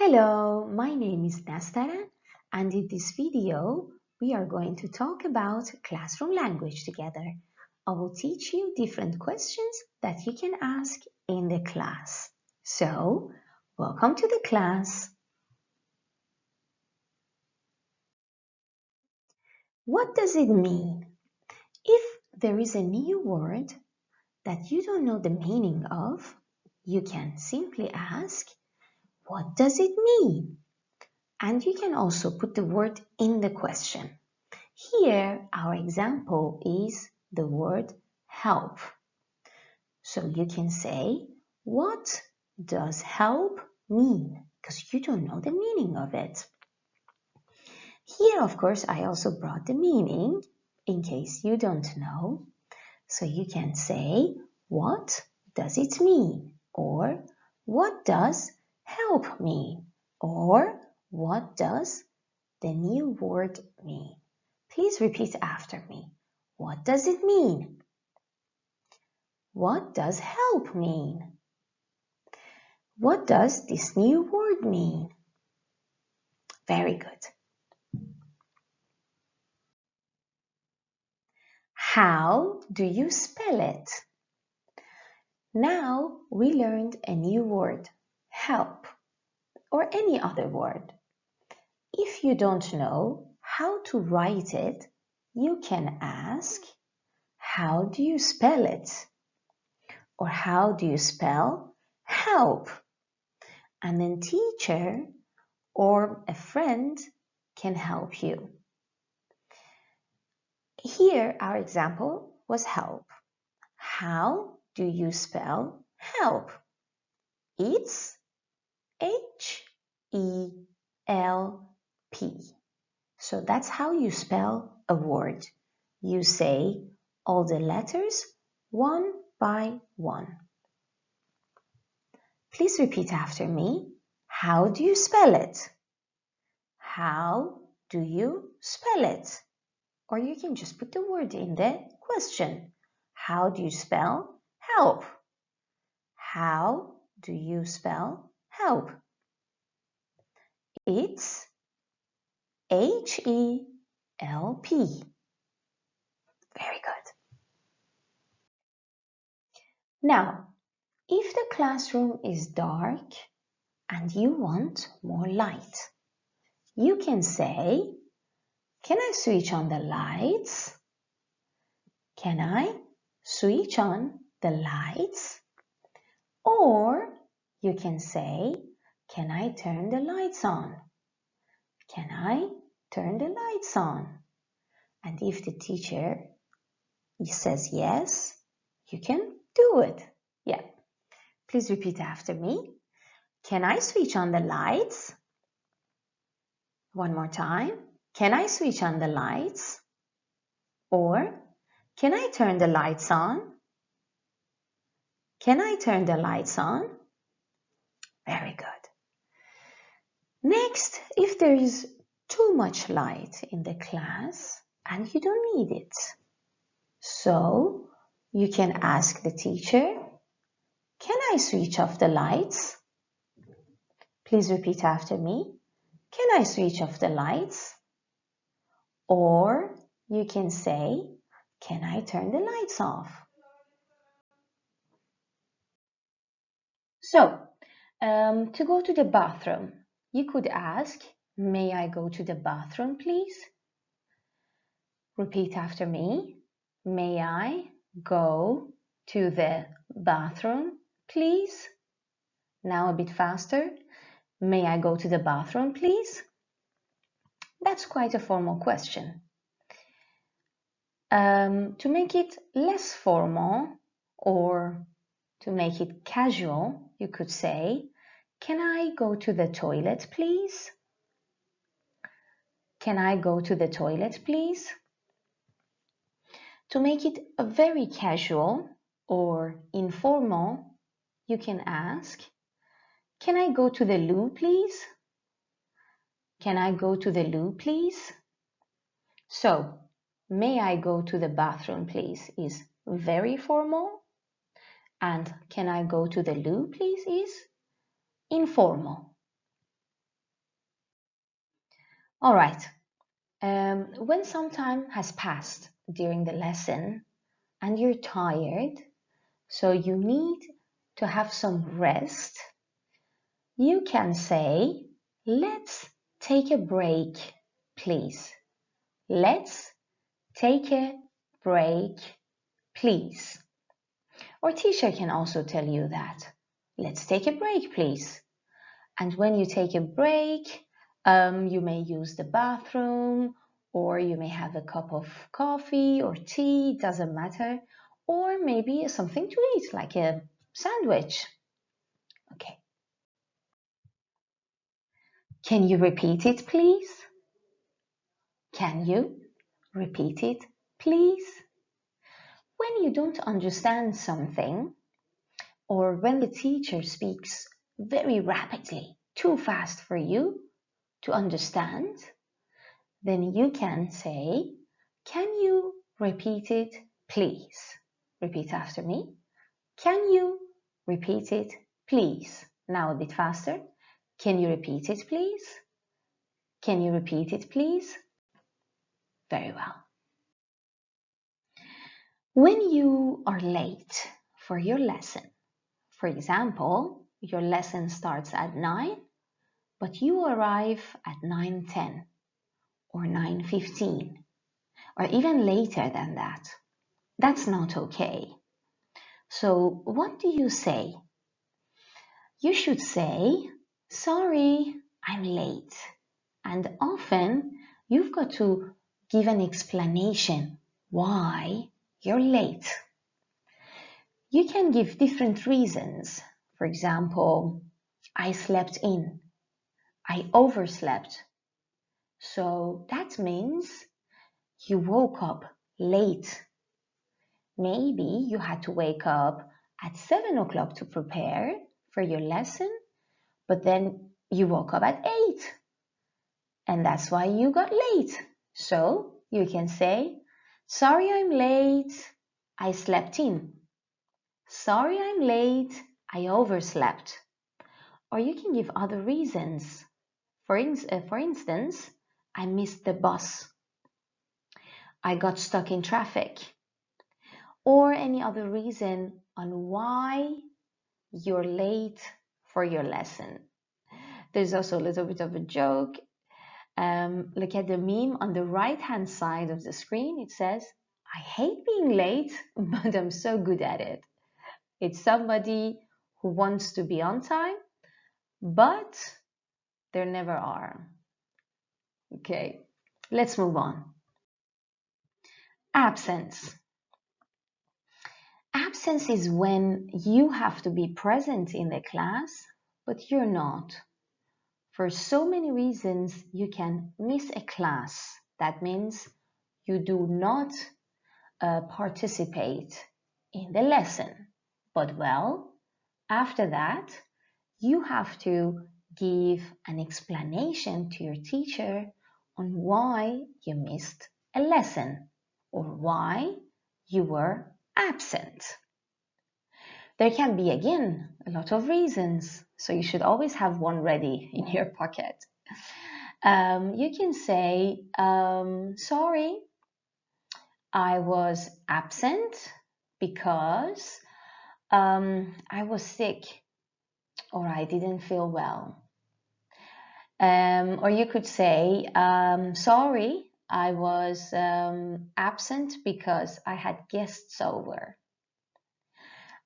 Hello, my name is Nastaran, and in this video we are going to talk about classroom language together. I will teach you different questions that you can ask in the class. So, welcome to the class. What does it mean? If there is a new word that you don't know the meaning of, you can simply ask, what does it mean? And you can also put the word in the question. Here, our example is the word help. So you can say, what does help mean? Because you don't know the meaning of it. Here, of course, I also brought the meaning in case you don't know. So you can say, what does it mean? Or what does help mean? Or what does the new word mean? Please repeat after me. What does it mean? What does help mean? What does this new word mean? Very good. How do you spell it? Now we learned a new word, help, or any other word. If you don't know how to write it, you can ask, how do you spell it? Or how do you spell help? And then teacher or a friend can help you. Here our example was help. How do you spell help? It's H-E-L-P. So that's how you spell a word. You say all the letters one by one. Please repeat after me. How do you spell it? How do you spell it? Or you can just put the word in the question. How do you spell help? How do you spell help? It's H-E-L-P. Very good. Now, if the classroom is dark and you want more light, you can say, can I switch on the lights? Can I switch on the lights? Or you can say, can I turn the lights on? Can I turn the lights on? And if the teacher says yes, you can do it. Yeah. Please repeat after me. Can I switch on the lights? One more time. Can I switch on the lights? Or can I turn the lights on? Can I turn the lights on? Very good. Next, if there is too much light in the class and you don't need it, so you can ask the teacher, can I switch off the lights? Please repeat after me. Can I switch off the lights? Or you can say, can I turn the lights off? So, to go to the bathroom, you could ask, may I go to the bathroom, please? Repeat after me. May I go to the bathroom, please? Now a bit faster. May I go to the bathroom, please? That's quite a formal question. To make it less formal or to make it casual, you could say, can I go to the toilet, please? Can I go to the toilet, please? To make it very casual or informal, you can ask, can I go to the loo, please? Can I go to the loo, please? So, may I go to the bathroom, please is very formal, and can I go to the loo, please is informal. All right. When some time has passed during the lesson and you're tired, so you need to have some rest, you can say, let's take a break, please. Let's take a break, please. Or teacher can also tell you that. Let's take a break, please. And when you take a break, you may use the bathroom, or you may have a cup of coffee or tea, doesn't matter, or maybe something to eat, like a sandwich. Okay. Can you repeat it, please? Can you repeat it, please? When you don't understand something, or when the teacher speaks very rapidly, too fast for you to understand, then you can say, can you repeat it, please? Repeat after me. Can you repeat it, please? Now a bit faster. Can you repeat it, please? Can you repeat it, please? Very well. When you are late for your lesson, for example, your lesson starts at 9, but you arrive at 9:10 or 9:15, or even later than that. That's not okay. So what do you say? You should say, sorry, I'm late. And often you've got to give an explanation why you're late. You can give different reasons. For example, I slept in. I overslept. So that means you woke up late. Maybe you had to wake up at 7 o'clock to prepare for your lesson, but then you woke up at 8, and that's why you got late. So you can say, sorry I'm late, I slept in. Sorry I'm late, I overslept. Or you can give other reasons. For instance, I missed the bus. I got stuck in traffic. Or any other reason on why you're late for your lesson. There's also a little bit of a joke. Look at the meme on the right-hand side of the screen. It says, I hate being late, but I'm so good at it. It's somebody who wants to be on time, but they never are. Okay, let's move on. Absence. Absence is when you have to be present in the class, but you're not. For so many reasons, you can miss a class. That means you do not participate in the lesson. But well, after that, you have to give an explanation to your teacher on why you missed a lesson or why you were absent. There can be, again, a lot of reasons, so you should always have one ready in your pocket. You can say, sorry, I was absent because I was sick or I didn't feel well. Or you could say, sorry, I was absent because I had guests over.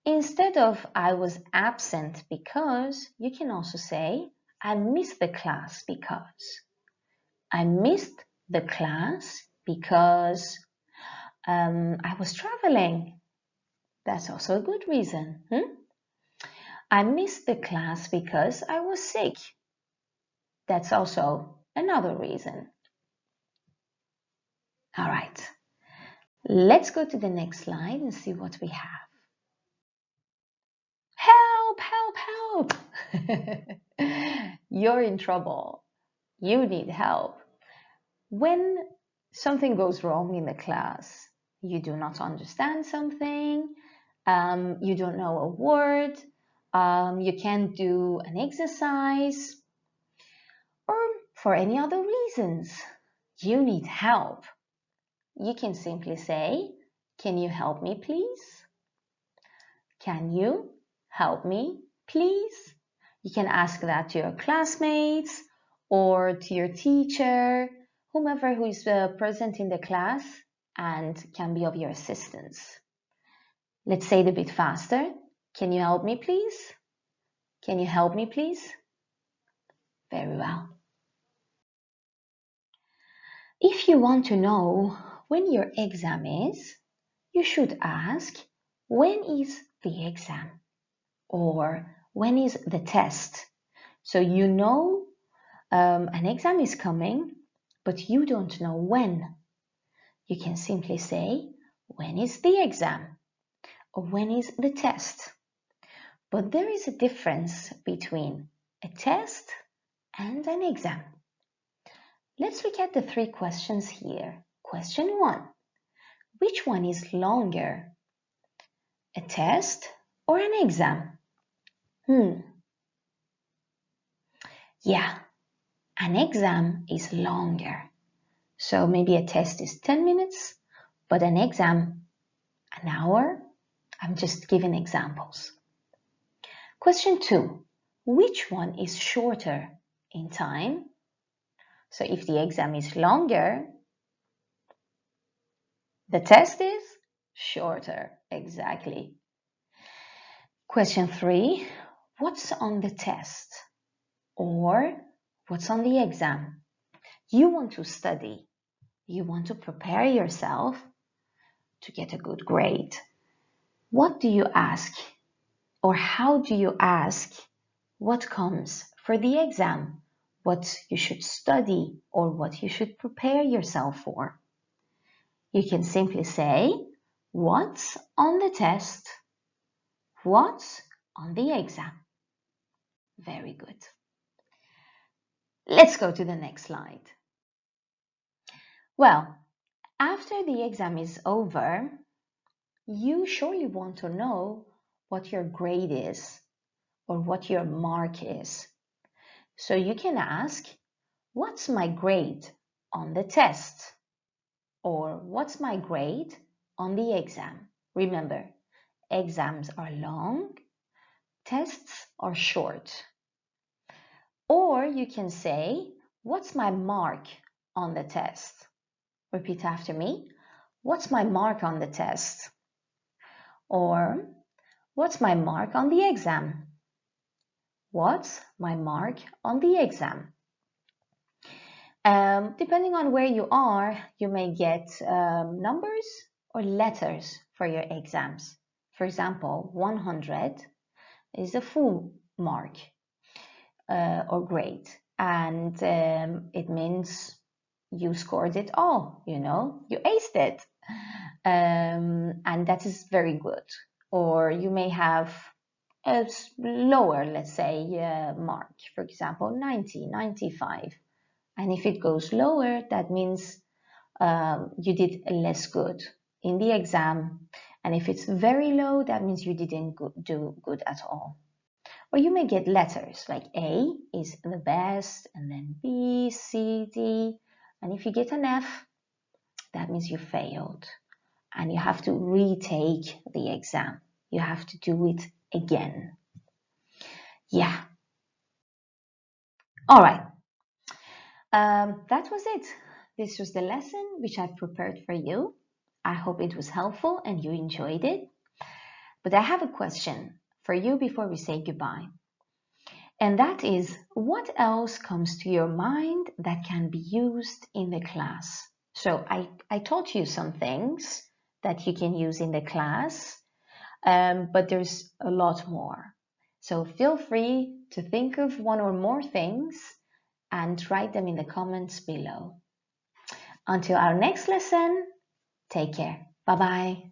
Instead of I was absent because, you can also say, I missed the class because. I missed the class because I was traveling. That's also a good reason. I missed the class because I was sick. That's also another reason. All right, let's go to the next slide and see what we have. Help, help, help! You're in trouble. You need help. When something goes wrong in the class, you do not understand something, you don't know a word, you can't do an exercise, or For any other reasons you need help, you can simply say, can you help me please? Can you help me please? You can ask that to your classmates or to your teacher, whomever who is present in the class and can be of your assistance. Let's say it a bit faster. Can you help me please? Can you help me please? Very well. If you want to know when your exam is, you should ask, when is the exam? Or when is the test? So you know an exam is coming, but you don't know when. You can simply say, when is the exam? Or when is the test? But there is a difference between a test and an exam. Let's look at the 3 questions here. Question 1. Which one is longer? A test or an exam? Yeah, an exam is longer. So maybe a test is 10 minutes, but an exam, an hour. I'm just giving examples. Question 2. Which one is shorter in time? So if the exam is longer, the test is shorter. Exactly. Question 3. What's on the test? Or what's on the exam? You want to study. You want to prepare yourself to get a good grade. What do you ask? Or how do you ask what comes for the exam? What you should study or what you should prepare yourself for? You can simply say, what's on the test? What's on the exam? Very good. Let's go to the next slide. Well, after the exam is over, you surely want to know what your grade is or what your mark is. So you can ask, what's my grade on the test? Or what's my grade on the exam? Remember, exams are long, tests are short. Or you can say, what's my mark on the test? Repeat after me. What's my mark on the test? Or what's my mark on the exam? What's my mark on the exam? Depending on where you are, you may get numbers or letters for your exams. For example, 100 is a full mark or grade, and it means you scored it all, you aced it. And that is very good. Or you may have a lower, let's say, mark, for example, 90, 95. And if it goes lower, that means you did less good in the exam. And if it's very low, that means you didn't do good at all. Or you may get letters like A is the best, and then B, C, D. And if you get an F, that means you failed. And you have to retake the exam. You have to do it again. Yeah. All right. That was it. This was the lesson which I've prepared for you. I hope it was helpful and you enjoyed it. But I have a question for you before we say goodbye. And that is, what else comes to your mind that can be used in the class? So I taught you some things that you can use in the class, but there's a lot more. So feel free to think of one or more things and write them in the comments below. Until our next lesson, take care. Bye-bye.